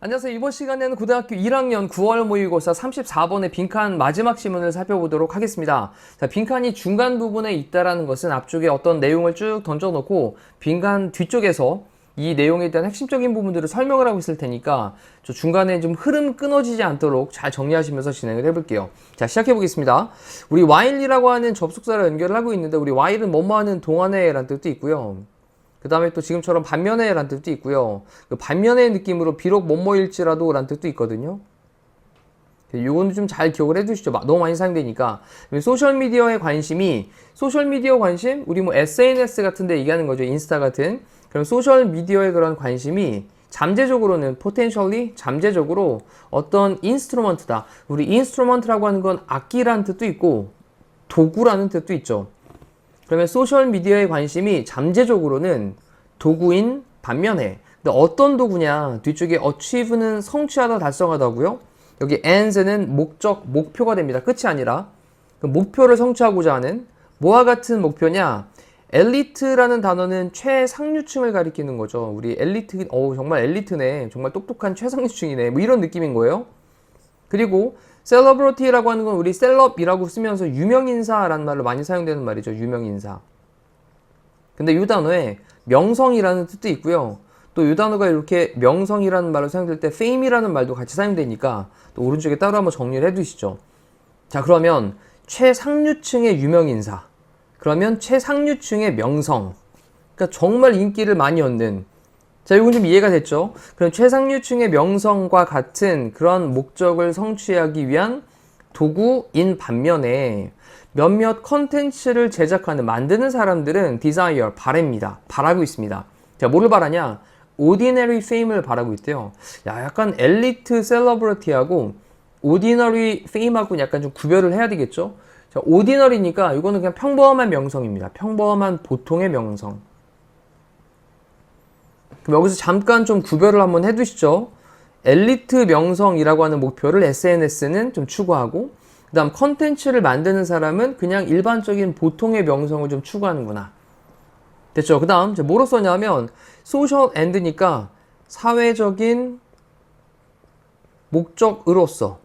안녕하세요. 이번 시간에는 고등학교 1학년 9월 모의고사 34번의 빈칸 마지막 시문을 살펴보도록 하겠습니다. 자, 빈칸이 중간 부분에 있다라는 것은 앞쪽에 어떤 내용을 쭉 던져놓고 빈칸 뒤쪽에서 이 내용에 대한 핵심적인 부분들을 설명을 하고 있을 테니까 저 중간에 좀 흐름 끊어지지 않도록 잘 정리하시면서 진행을 해볼게요. 자, 시작해 보겠습니다. 우리 while이라고 하는 접속사를 연결을 하고 있는데 우리 while은 뭐뭐 하는 동안에 라는 뜻도 있고요. 그 다음에 또 지금처럼 반면에 라는 뜻도 있고요. 그 반면의 느낌으로 비록 뭐뭐일지라도 라는 뜻도 있거든요. 요거는 좀 잘 기억을 해 두시죠. 너무 많이 사용되니까. 소셜미디어 관심, 우리 뭐 SNS 같은 데 얘기하는 거죠. 인스타 같은. 그럼 소셜미디어의 그런 관심이 잠재적으로는, potentially, 잠재적으로 어떤 인스트루먼트다. 우리 인스트루먼트라고 하는 건 악기라는 뜻도 있고, 도구라는 뜻도 있죠. 그러면 소셜미디어의 관심이 잠재적으로는 도구인 반면에, 근데 어떤 도구냐? 뒤쪽에 achieve는 성취하다, 달성하다고요. 여기 ands는 목적, 목표가 됩니다. 끝이 아니라 그 목표를 성취하고자 하는 뭐와 같은 목표냐? 엘리트라는 단어는 최상류층을 가리키는 거죠. 우리 엘리트, 정말 엘리트네. 정말 똑똑한 최상류층이네. 뭐 이런 느낌인 거예요. 그리고 celebrity라고 하는 건 우리 셀럽이라고 쓰면서 유명인사라는 말로 많이 사용되는 말이죠. 유명인사. 근데 이 단어에 명성이라는 뜻도 있고요. 또 이 단어가 이렇게 명성이라는 말로 사용될 때 fame이라는 말도 같이 사용되니까 또 오른쪽에 따로 한번 정리를 해 두시죠. 자, 그러면 최상류층의 유명인사. 그러면 최상류층의 명성. 그러니까 정말 인기를 많이 얻는. 자, 이건 좀 이해가 됐죠? 그럼 최상류층의 명성과 같은 그런 목적을 성취하기 위한 도구인 반면에 몇몇 컨텐츠를 제작하는, 만드는 사람들은 desire, 바랍니다. 바라고 있습니다. 자, 뭐를 바라냐? ordinary fame을 바라고 있대요. 야, 약간 엘리트 셀러브리티하고 ordinary fame하고 약간 좀 구별을 해야 되겠죠? 자, ordinary니까 이거는 그냥 평범한 명성입니다. 평범한 보통의 명성. 그럼 여기서 잠깐 좀 구별을 한번 해두시죠. 엘리트 명성이라고 하는 목표를 SNS는 좀 추구하고, 그 다음 컨텐츠를 만드는 사람은 그냥 일반적인 보통의 명성을 좀 추구하는구나. 됐죠? 그 다음 뭐로 써냐면 social end니까 사회적인 목적으로서.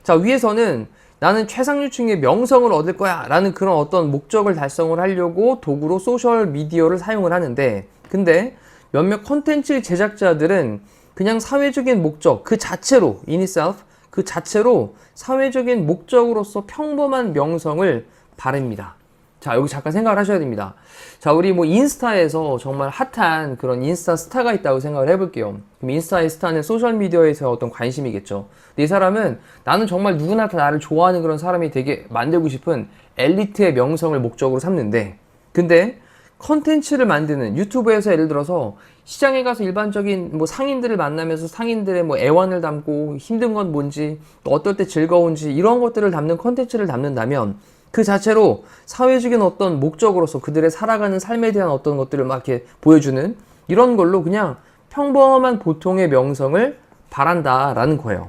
자, 위에서는 나는 최상류층의 명성을 얻을 거야 라는 그런 어떤 목적을 달성을 하려고 도구로 소셜미디어를 사용을 하는데, 근데 몇몇 컨텐츠 제작자들은 그냥 사회적인 목적 그 자체로, in itself, 그 자체로 사회적인 목적으로서 평범한 명성을 바랍니다. 자, 여기 잠깐 생각을 하셔야 됩니다. 자, 우리 뭐 인스타에서 정말 핫한 그런 인스타 스타가 있다고 생각을 해볼게요. 그럼 인스타의 스타는 소셜미디어에서 어떤 관심이겠죠. 근데 이 사람은 나는 정말 누구나 다 나를 좋아하는 그런 사람이 되게 만들고 싶은 엘리트의 명성을 목적으로 삼는데, 근데 컨텐츠를 만드는 유튜브에서 예를 들어서 시장에 가서 일반적인 뭐 상인들을 만나면서 상인들의 뭐 애환을 담고 힘든 건 뭔지, 또 어떨 때 즐거운지 이런 것들을 담는 컨텐츠를 담는다면 그 자체로 사회적인 어떤 목적으로서 그들의 살아가는 삶에 대한 어떤 것들을 막 이렇게 보여주는 이런 걸로 그냥 평범한 보통의 명성을 바란다라는 거예요.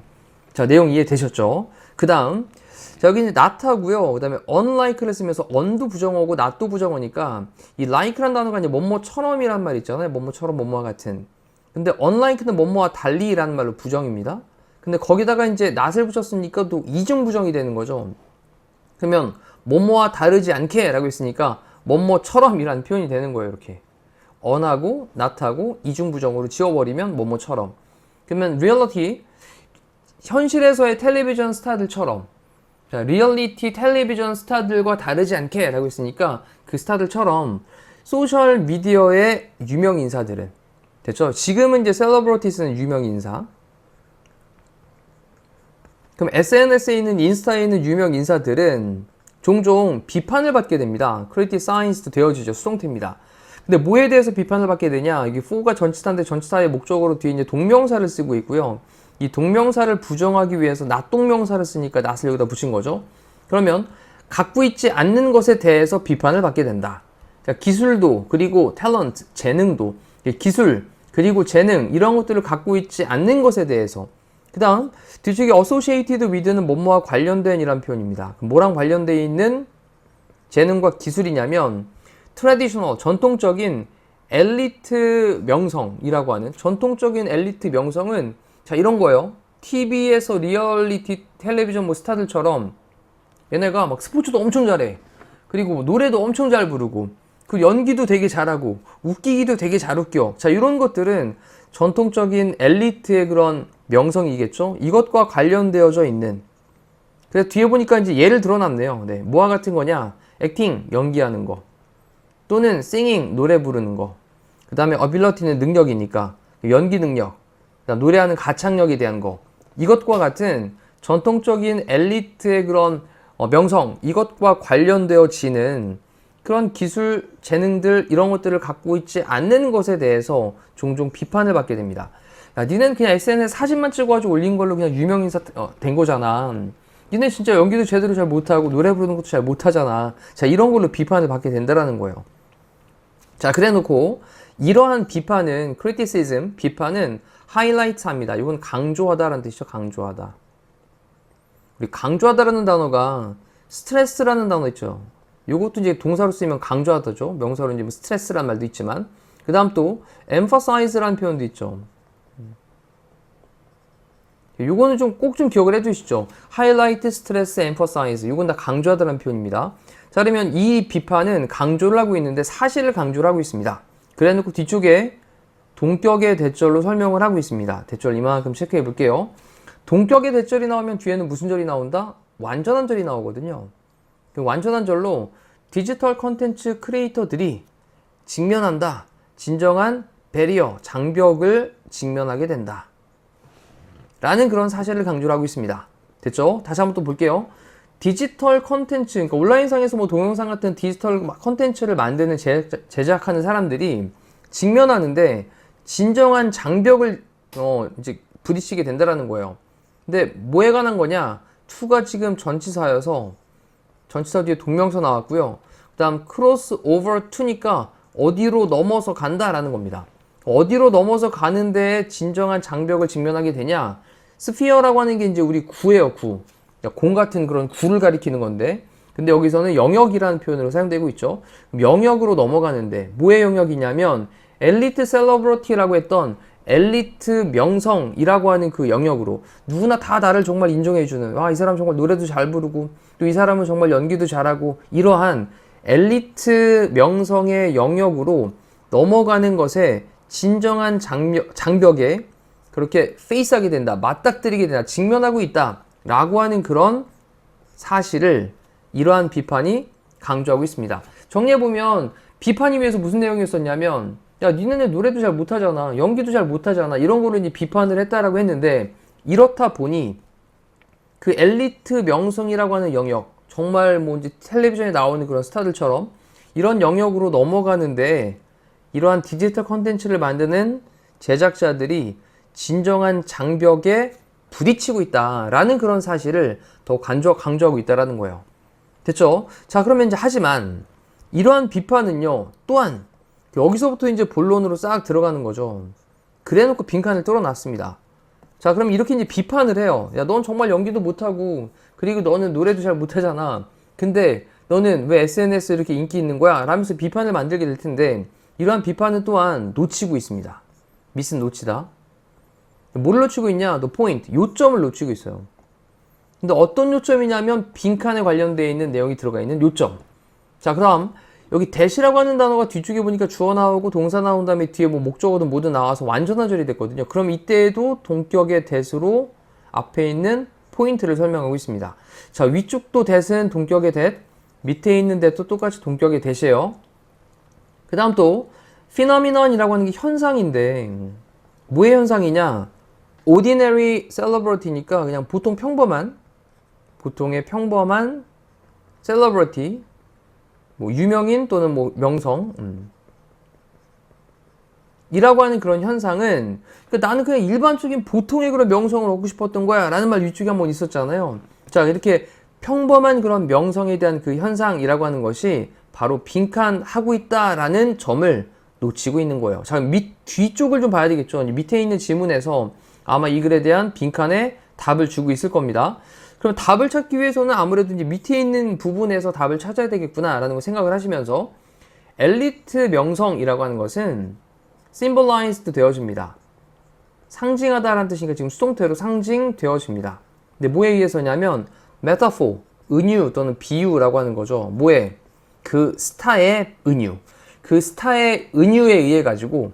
자, 내용 이해되셨죠? 그 다음, 자, 여기 이제 not하고요. 그 다음에 unlike를 쓰면서 on도 부정어고 not도 부정어니까 이 like란 단어가 이제 뭐뭐처럼이란 말 있잖아요. 뭐뭐처럼 뭐뭐와 같은. 근데 unlike는 뭐뭐와 달리라는 말로 부정입니다. 근데 거기다가 이제 not을 붙였으니까 또 이중 부정이 되는 거죠. 그러면 뭐뭐와 다르지 않게 라고 했으니까 뭐뭐처럼이라는 표현이 되는 거예요. 이렇게 on하고 not하고 이중 부정으로 지워버리면 뭐뭐처럼. 그러면 reality, 현실에서의 텔레비전 스타들처럼, 자, 리얼리티 텔레비전 스타들과 다르지 않게 라고 했으니까 그 스타들처럼 소셜미디어의 유명인사들은, 됐죠? 지금은 이제 셀러브리티스는 유명인사. 그럼 SNS에 있는, 인스타에 있는 유명인사들은 종종 비판을 받게 됩니다. criticized 되어지죠. 수동태입니다. 근데 뭐에 대해서 비판을 받게 되냐? 이게 for가 전치사인데 전치사의 목적어로 뒤에 이제 동명사를 쓰고 있고요. 이 동명사를 부정하기 위해서 not 동명사를 쓰니까 not을 여기다 붙인 거죠. 그러면 갖고 있지 않는 것에 대해서 비판을 받게 된다. 그러니까 기술도, 그리고 talent, 재능도, 기술, 그리고 재능 이런 것들을 갖고 있지 않는 것에 대해서. 그 다음 뒤쪽에 associated with는 뭐뭐와 관련된 이란 표현입니다. 뭐랑 관련되어 있는 재능과 기술이냐면 트래디셔널, 전통적인 엘리트 명성이라고 하는 전통적인 엘리트 명성은 자 이런 거예요. TV에서 리얼리티 텔레비전 뭐 스타들처럼 얘네가 막 스포츠도 엄청 잘해. 그리고 노래도 엄청 잘 부르고 그 연기도 되게 잘하고 웃기기도 되게 잘 웃겨. 자 이런 것들은 전통적인 엘리트의 그런 명성이겠죠. 이것과 관련되어져 있는. 그래서 뒤에 보니까 이제 예를 들어놨네요. 네, 뭐와 같은 거냐? 액팅, 연기하는 거. 또는 singing, 노래 부르는 거. 그 다음에 ability는 능력이니까 연기 능력. 그다음 노래하는 가창력에 대한 거. 이것과 같은 전통적인 엘리트의 그런 명성, 이것과 관련되어지는 그런 기술, 재능들 이런 것들을 갖고 있지 않는 것에 대해서 종종 비판을 받게 됩니다. 야, 니는 그냥 SNS 사진만 찍어가지고 올린 걸로 그냥 유명인사 된 거잖아. 니네 진짜 연기도 제대로 잘 못하고 노래 부르는 것도 잘 못하잖아. 자, 이런 걸로 비판을 받게 된다라는 거예요. 자, 그래 놓고 이러한 비판은 criticism, 비판은 highlight 합니다. 이건 강조하다라는 뜻이죠. 강조하다. 우리 강조하다라는 단어가 스트레스라는 단어 있죠. 요것도 이제 동사로 쓰이면 강조하다죠. 명사로 이제 뭐 스트레스라는 말도 있지만 그 다음 또 emphasize라는 표현도 있죠. 요거는 좀 꼭 좀 기억을 해 두시죠. highlight, stress, emphasize. 요건 다 강조하다라는 표현입니다. 자, 그러면 이 비판은 강조를 하고 있는데 사실을 강조를 하고 있습니다. 그래 놓고 뒤쪽에 동격의 대절로 설명을 하고 있습니다. 대절 이만큼 체크해 볼게요. 동격의 대절이 나오면 뒤에는 무슨 절이 나온다? 완전한 절이 나오거든요. 그 완전한 절로 디지털 컨텐츠 크리에이터들이 직면한다. 진정한 배리어, 장벽을 직면하게 된다. 라는 그런 사실을 강조를 하고 있습니다. 됐죠? 다시 한번 또 볼게요. 디지털 컨텐츠, 그러니까 온라인상에서 뭐 동영상 같은 디지털 컨텐츠를 만드는 제작하는 사람들이 직면하는데 진정한 장벽을 이제 부딪히게 된다라는 거예요. 근데 뭐에 관한 거냐? 2가 지금 전치사여서 전치사 뒤에 동명사 나왔고요. 그 다음 크로스 오버 2니까 어디로 넘어서 간다라는 겁니다. 어디로 넘어서 가는데 진정한 장벽을 직면하게 되냐? 스피어라고 하는 게 이제 우리 구예요, 구. 공 같은 그런 구를 가리키는 건데, 근데 여기서는 영역이라는 표현으로 사용되고 있죠. 영역으로 넘어가는데, 뭐의 영역이냐면, 엘리트 셀러브리티라고 했던 엘리트 명성이라고 하는 그 영역으로 누구나 다 나를 정말 인정해주는, 이 사람 정말 노래도 잘 부르고, 또 이 사람은 정말 연기도 잘하고, 이러한 엘리트 명성의 영역으로 넘어가는 것에 진정한 장벽에 그렇게 페이스하게 된다, 맞닥뜨리게 된다, 직면하고 있다 라고 하는 그런 사실을 이러한 비판이 강조하고 있습니다. 정리해보면 비판이 위해서 무슨 내용이었었냐면, 야 니네는 노래도 잘 못하잖아, 연기도 잘 못하잖아, 이런 거를 이제 비판을 했다라고 했는데, 이렇다 보니 그 엘리트 명성이라고 하는 영역, 정말 뭐 이제 텔레비전에 나오는 그런 스타들처럼 이런 영역으로 넘어가는데 이러한 디지털 컨텐츠를 만드는 제작자들이 진정한 장벽에 부딪히고 있다라는 그런 사실을 더 강조하고 있다라는 거예요. 됐죠? 자, 그러면 이제 하지만 이러한 비판은요, 또한 여기서부터 이제 본론으로 싹 들어가는 거죠. 그래 놓고 빈칸을 뚫어놨습니다. 자, 그럼 이렇게 이제 비판을 해요. 야, 넌 정말 연기도 못하고, 그리고 너는 노래도 잘 못하잖아. 근데 너는 왜 SNS에 이렇게 인기 있는 거야? 라면서 비판을 만들게 될 텐데, 이러한 비판은 또한 놓치고 있습니다. 미스는 놓치다. 뭘 놓치고 있냐? 너 포인트, 요점을 놓치고 있어요. 근데 어떤 요점이냐면 빈칸에 관련되어 있는 내용이 들어가 있는 요점. 자, 그럼 여기 대시라고 하는 단어가 뒤쪽에 보니까 주어 나오고 동사 나온 다음에 뒤에 뭐 목적어든 뭐든 나와서 완전한 절이 됐거든요. 그럼 이때에도 동격의 대시로 앞에 있는 포인트를 설명하고 있습니다. 자, 위쪽도 대시는 동격의 대, 밑에 있는 대도 똑같이 동격의 대시예요. 그 다음 또 phenomenon이라고 하는 게 현상인데 뭐의 현상이냐? ordinary celebrity니까 그냥 보통의 평범한 celebrity, 뭐 유명인 또는 뭐 명성 이라고 하는 그런 현상은 나는 그냥 일반적인 보통의 그런 명성을 얻고 싶었던 거야 라는 말 위쪽에 한번 있었잖아요. 자, 이렇게 평범한 그런 명성에 대한 그 현상이라고 하는 것이 바로 빈칸하고 있다라는 점을 놓치고 있는 거예요. 자, 뒤쪽을 좀 봐야 되겠죠. 밑에 있는 지문에서 아마 이 글에 대한 빈칸에 답을 주고 있을 겁니다. 그럼 답을 찾기 위해서는 아무래도 이제 밑에 있는 부분에서 답을 찾아야 되겠구나라는 걸 생각을 하시면서 엘리트 명성이라고 하는 것은 symbolized 되어집니다. 상징하다라는 뜻이니까 지금 수동태로 상징되어집니다. 근데 뭐에 의해서냐면 metaphor, 은유 또는 비유라고 하는 거죠. 뭐에? 그 스타의 은유. 그 스타의 은유에 의해 가지고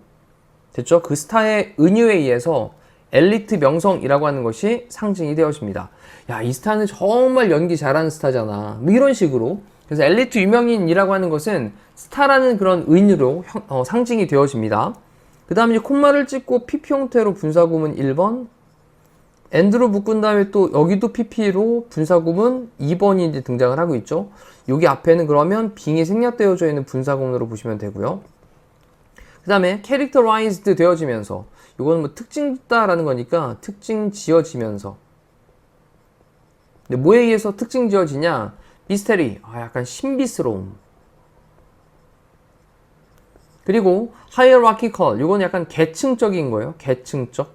됐죠? 그 스타의 은유에 의해서 엘리트 명성이라고 하는 것이 상징이 되어집니다. 야, 이 스타는 정말 연기 잘하는 스타잖아. 뭐 이런 식으로. 그래서 엘리트 유명인이라고 하는 것은 스타라는 그런 은유로 상징이 되어집니다. 그 다음에 이제 콤마를 찍고 PP 형태로 분사구문 1번, and로 묶은 다음에 또 여기도 PP로 분사구문 2번이 이제 등장을 하고 있죠. 여기 앞에는 그러면 빙이 생략되어져 있는 분사구문으로 보시면 되고요. 그 다음에 characterized 되어지면서, 이거는 뭐 특징 짓다라는 거니까 특징 지어지면서. 근데 뭐에 의해서 특징 지어지냐? 미스테리, 약간 신비스러움. 그리고 hierarchical, 이건 약간 계층적인 거예요. 계층적.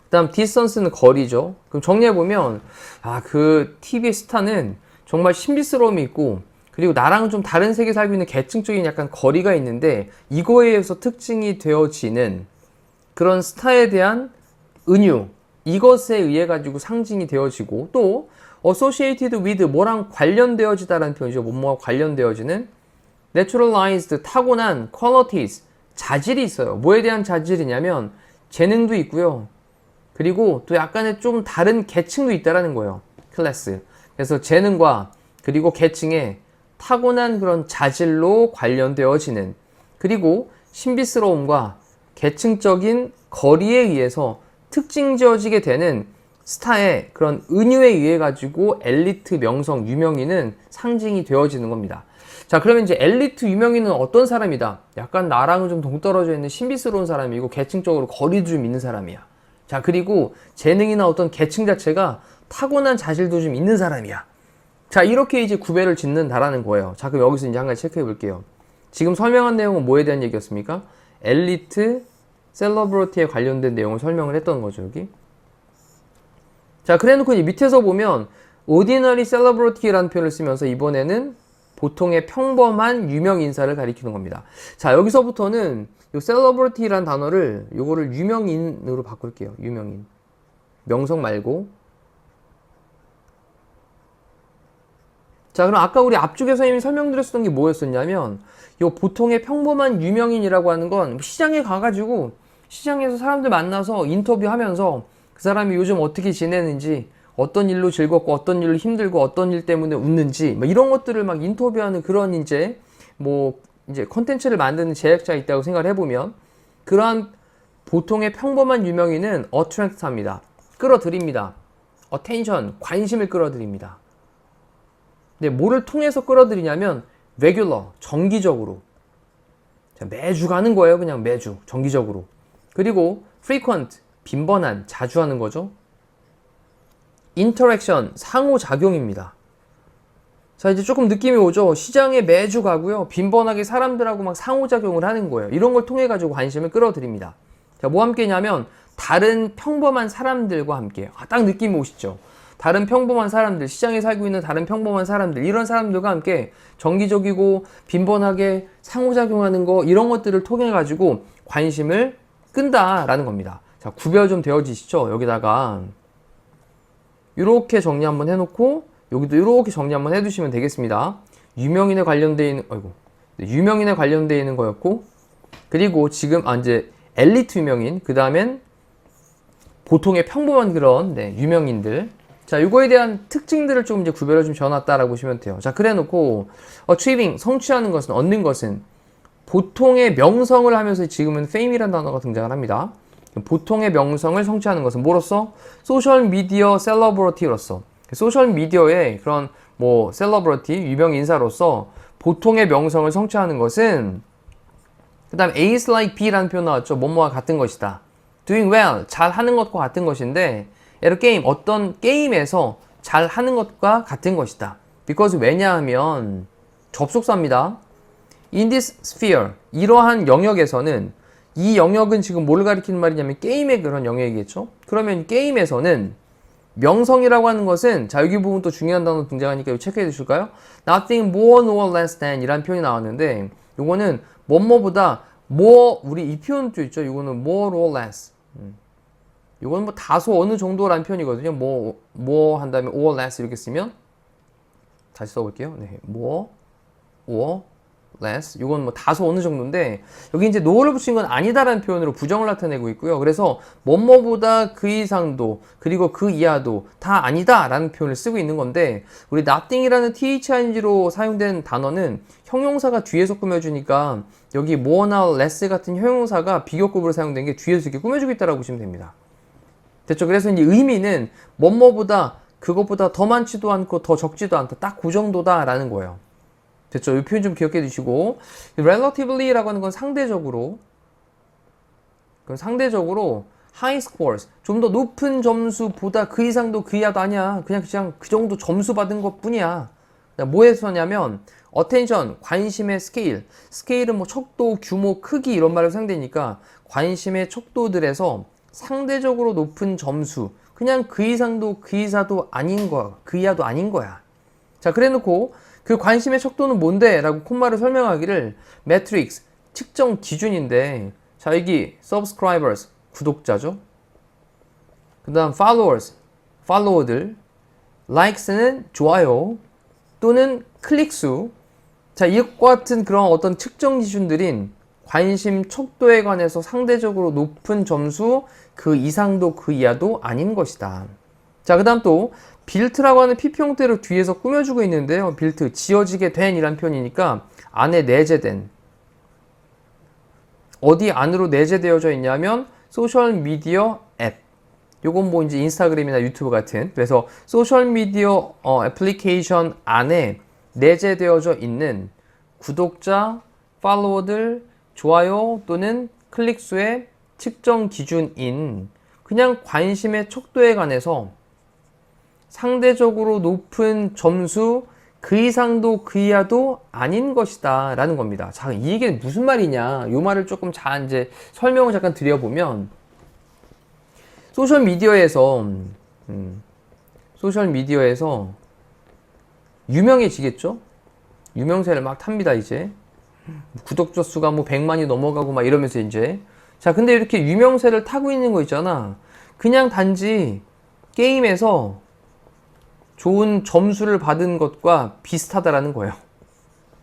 그 다음 distance는 거리죠. 그럼 정리해보면 그 TV의 스타는 정말 신비스러움이 있고, 그리고 나랑 좀 다른 세계에 살고 있는 계층적인 약간 거리가 있는데, 이거에 의해서 특징이 되어지는 그런 스타에 대한 은유, 이것에 의해 가지고 상징이 되어지고, 또 associated with, 뭐랑 관련되어지다라는 표현이죠. 뭐뭐와 관련되어지는 naturalized, 타고난 qualities, 자질이 있어요. 뭐에 대한 자질이냐면 재능도 있고요. 그리고 또 약간의 좀 다른 계층도 있다라는 거예요. 클래스. 그래서 재능과 그리고 계층에 타고난 그런 자질로 관련되어지는, 그리고 신비스러움과 계층적인 거리에 의해서 특징 지어지게 되는 스타의 그런 은유에 의해 가지고 엘리트 명성, 유명인은 상징이 되어지는 겁니다. 자, 그러면 이제 엘리트 유명인은 어떤 사람이다? 약간 나랑은 좀 동떨어져 있는 신비스러운 사람이고, 계층적으로 거리도 좀 있는 사람이야. 자, 그리고 재능이나 어떤 계층 자체가 타고난 자질도 좀 있는 사람이야. 자, 이렇게 이제 구별을 짓는다라는 거예요. 자, 그럼 여기서 이제 한 가지 체크해 볼게요. 지금 설명한 내용은 뭐에 대한 얘기였습니까? 엘리트, 셀러브리티에 관련된 내용을 설명을 했던 거죠, 여기. 자, 그래 놓고 밑에서 보면 ordinary celebrity라는 표현을 쓰면서 이번에는 보통의 평범한 유명 인사를 가리키는 겁니다. 자, 여기서부터는 이 celebrity라는 단어를 요거를 유명인으로 바꿀게요. 유명인. 명성 말고. 자, 그럼 아까 우리 앞쪽에 선생님이 설명드렸던 게 뭐였었냐면, 요 보통의 평범한 유명인이라고 하는 건 시장에 가가지고 시장에서 사람들 만나서 인터뷰하면서 그 사람이 요즘 어떻게 지내는지, 어떤 일로 즐겁고 어떤 일로 힘들고 어떤 일 때문에 웃는지, 뭐 이런 것들을 막 인터뷰하는 그런 이제 콘텐츠를 만드는 제작자 있다고 생각을 해보면, 그러한 보통의 평범한 유명인은 attract 합니다. 끌어들입니다. attention, 관심을 끌어들입니다. 근데 뭐를 통해서 끌어들이냐면 regular, 정기적으로. 자, 매주 가는 거예요. 그냥 매주, 정기적으로. 그리고 frequent, 빈번한, 자주 하는 거죠. interaction, 상호작용입니다. 자, 이제 조금 느낌이 오죠. 시장에 매주 가고요. 빈번하게 사람들하고 막 상호작용을 하는 거예요. 이런 걸 통해 가지고 관심을 끌어들입니다. 자, 뭐 함께냐면 다른 평범한 사람들과 함께. 딱 느낌이 오시죠. 다른 평범한 사람들, 시장에 살고 있는 다른 평범한 사람들, 이런 사람들과 함께 정기적이고 빈번하게 상호작용하는 거, 이런 것들을 통해 가지고 관심을 끈다라는 겁니다. 자, 구별 좀 되어지시죠? 여기다가 이렇게 정리 한번 해놓고 여기도 이렇게 정리 한번 해두시면 되겠습니다. 유명인에 관련되어 있는, 유명인에 관련되어 있는 거였고, 그리고 지금 이제 엘리트 유명인, 그 다음엔 보통의 평범한 그런 유명인들. 자, 이거에 대한 특징들을 좀 이제 구별을 좀 지어놨다라고 보시면 돼요. 자, 그래 놓고 achieving, 성취하는 것은, 얻는 것은 보통의 명성을 하면서 지금은 fame이라는 단어가 등장을 합니다. 보통의 명성을 성취하는 것은 뭐로서? 소셜 미디어 셀러브리티로서. 소셜 미디어의 그런 셀러브리티, 유명 인사로서 보통의 명성을 성취하는 것은, 그 다음 A is like B라는 표현 나왔죠. 뭐뭐와 같은 것이다. doing well, 잘 하는 것과 같은 것인데, at a game, 어떤 게임에서 잘 하는 것과 같은 것이다. because, 왜냐하면 접속사입니다. in this sphere, 이러한 영역에서는, 이 영역은 지금 뭘 가리키는 말이냐면 게임의 그런 영역이겠죠. 그러면 게임에서는 명성이라고 하는 것은, 자, 여기 부분 또 중요한 단어 등장하니까 이거 체크해 주실까요? Nothing more nor less than 이란 표현이 나왔는데, 요거는 뭐뭐보다 more, 우리 이 표현도 있죠. 요거는 more or less. 요거는 뭐 다소 어느 정도라는 표현이거든요. more 한 다음에 or less 이렇게 쓰면, 다시 써볼게요. 네, more or less. 이건 뭐 다소 어느 정도인데, 여기 이제 no를 붙인 건 아니다라는 표현으로 부정을 나타내고 있고요. 그래서 뭐뭐보다 그 이상도 그리고 그 이하도 다 아니다라는 표현을 쓰고 있는 건데, 우리 nothing이라는 thing로 사용된 단어는 형용사가 뒤에서 꾸며주니까 여기 more나 less 같은 형용사가 비교급으로 사용된 게 뒤에서 이렇게 꾸며주고 있다고 보시면 됩니다. 됐죠? 그래서 이제 의미는 뭐뭐보다 그것보다 더 많지도 않고 더 적지도 않다. 딱 그 정도다라는 거예요. 됐죠? 이 표현 좀 기억해 두시고, relatively라고 하는 건 상대적으로, high scores, 좀 더 높은 점수보다 그 이상도 그 이하도 아니야. 그냥 그 정도 점수 받은 것 뿐이야. 뭐에서냐면 attention, 관심의 스케일은 뭐 척도, 규모, 크기 이런 말로 사용되니까 관심의 척도들에서 상대적으로 높은 점수, 그냥 그 이상도 그 이하도 아닌 거야. 그 이하도 아닌 거야. 자, 그래 놓고 그 관심의 척도는 뭔데? 라고 콤마를 설명하기를 매트릭스, 측정 기준인데, 자, 여기 subscribers, 구독자죠. 그 다음 followers, 팔로워들, likes는 좋아요 또는 클릭수. 자, 이것과 같은 그런 어떤 측정 기준들인 관심 척도에 관해서 상대적으로 높은 점수, 그 이상도 그 이하도 아닌 것이다. 자, 그 다음 또 빌트라고 하는 PP 형태로 뒤에서 꾸며주고 있는데요. 빌트, 지어지게 된 이란 표현이니까 안에 내재된, 어디 안으로 내재되어져 있냐면 소셜미디어 앱. 요건 뭐 이제 인스타그램이나 유튜브 같은, 그래서 소셜미디어 애플리케이션 안에 내재되어져 있는 구독자, 팔로워들, 좋아요 또는 클릭수의 측정 기준인 그냥 관심의 척도에 관해서 상대적으로 높은 점수, 그 이상도 그 이하도 아닌 것이다 라는 겁니다. 자, 이게 무슨 말이냐, 요 말을 조금 이제 설명을 잠깐 드려보면, 소셜미디어에서 유명해지겠죠? 유명세를 막 탑니다. 이제 구독자 수가 뭐 100만이 넘어가고 막 이러면서 이제, 자, 근데 이렇게 유명세를 타고 있는 거 있잖아. 그냥 단지 게임에서 좋은 점수를 받은 것과 비슷하다라는 거예요.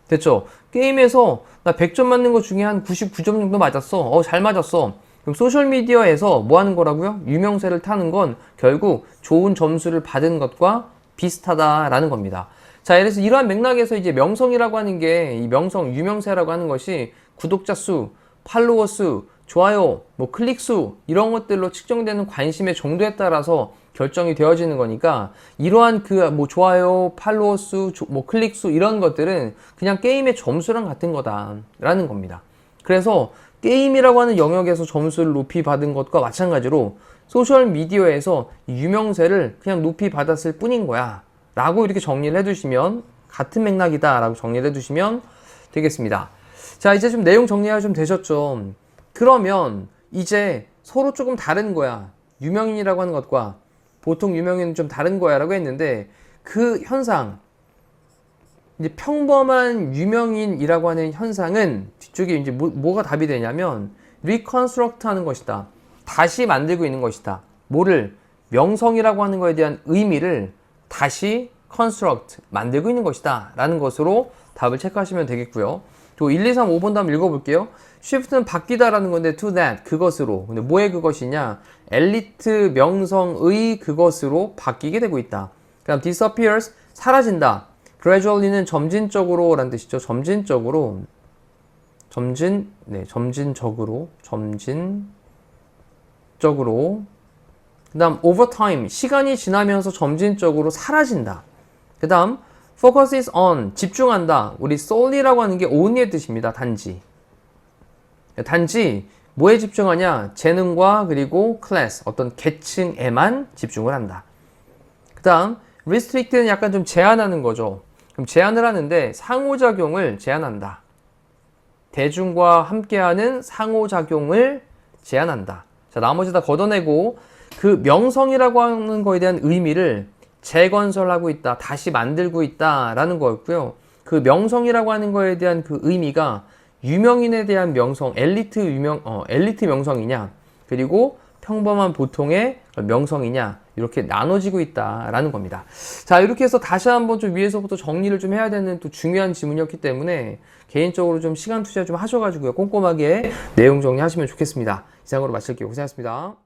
됐죠? 게임에서 나 100점 맞는 것 중에 한 99점 정도 맞았어. 잘 맞았어. 그럼 소셜미디어에서 뭐 하는 거라고요? 유명세를 타는 건 결국 좋은 점수를 받은 것과 비슷하다라는 겁니다. 자, 그래서 이러한 맥락에서 이제 명성이라고 하는 게, 이 명성, 유명세라고 하는 것이 구독자 수, 팔로워 수, 좋아요, 뭐 클릭 수 이런 것들로 측정되는 관심의 정도에 따라서 결정이 되어지는 거니까, 이러한 그 뭐 좋아요, 팔로워 수, 뭐 클릭 수 이런 것들은 그냥 게임의 점수랑 같은 거다라는 겁니다. 그래서 게임이라고 하는 영역에서 점수를 높이 받은 것과 마찬가지로 소셜 미디어에서 유명세를 그냥 높이 받았을 뿐인 거야 라고 이렇게 정리를 해두시면, 같은 맥락이다 라고 정리를 해두시면 되겠습니다. 자, 이제 좀 내용 정리가 좀 되셨죠? 그러면 이제 서로 조금 다른 거야. 유명인이라고 하는 것과 보통 유명인은 좀 다른 거야 라고 했는데, 그 현상, 이제 평범한 유명인이라고 하는 현상은 뒤쪽에 이제 뭐가 답이 되냐면 reconstruct 하는 것이다. 다시 만들고 있는 것이다. 뭐를? 명성이라고 하는 거에 대한 의미를 다시 construct, 만들고 있는 것이다 라는 것으로 답을 체크하시면 되겠고요. 또 1, 2, 3, 5번 다음 읽어볼게요. shift는 바뀌다 라는 건데 to that, 그것으로. 근데 뭐의 그것이냐? 엘리트 명성의 그것으로 바뀌게 되고 있다. 그 다음 disappears, 사라진다. gradually는 점진적으로 라는 뜻이죠. 점진적으로. 그 다음 over time, 시간이 지나면서 점진적으로 사라진다. 그 다음 focuses on, 집중한다. 우리 solely라고 하는 게 only의 뜻입니다. 단지 뭐에 집중하냐? 재능과 그리고 class, 어떤 계층에만 집중을 한다. 그 다음 restrict는 약간 좀 제한하는 거죠. 그럼 제한을 하는데 상호작용을 제한한다. 대중과 함께하는 상호작용을 제한한다. 자, 나머지 다 걷어내고 그 명성이라고 하는 거에 대한 의미를 재건설하고 있다, 다시 만들고 있다라는 거였고요. 그 명성이라고 하는 거에 대한 그 의미가 유명인에 대한 명성, 엘리트 명성이냐, 그리고 평범한 보통의 명성이냐, 이렇게 나눠지고 있다라는 겁니다. 자, 이렇게 해서 다시 한번 좀 위에서부터 정리를 좀 해야 되는 또 중요한 지문이었기 때문에 개인적으로 좀 시간 투자 좀 하셔가지고요. 꼼꼼하게 내용 정리하시면 좋겠습니다. 이상으로 마칠게요. 고생하셨습니다.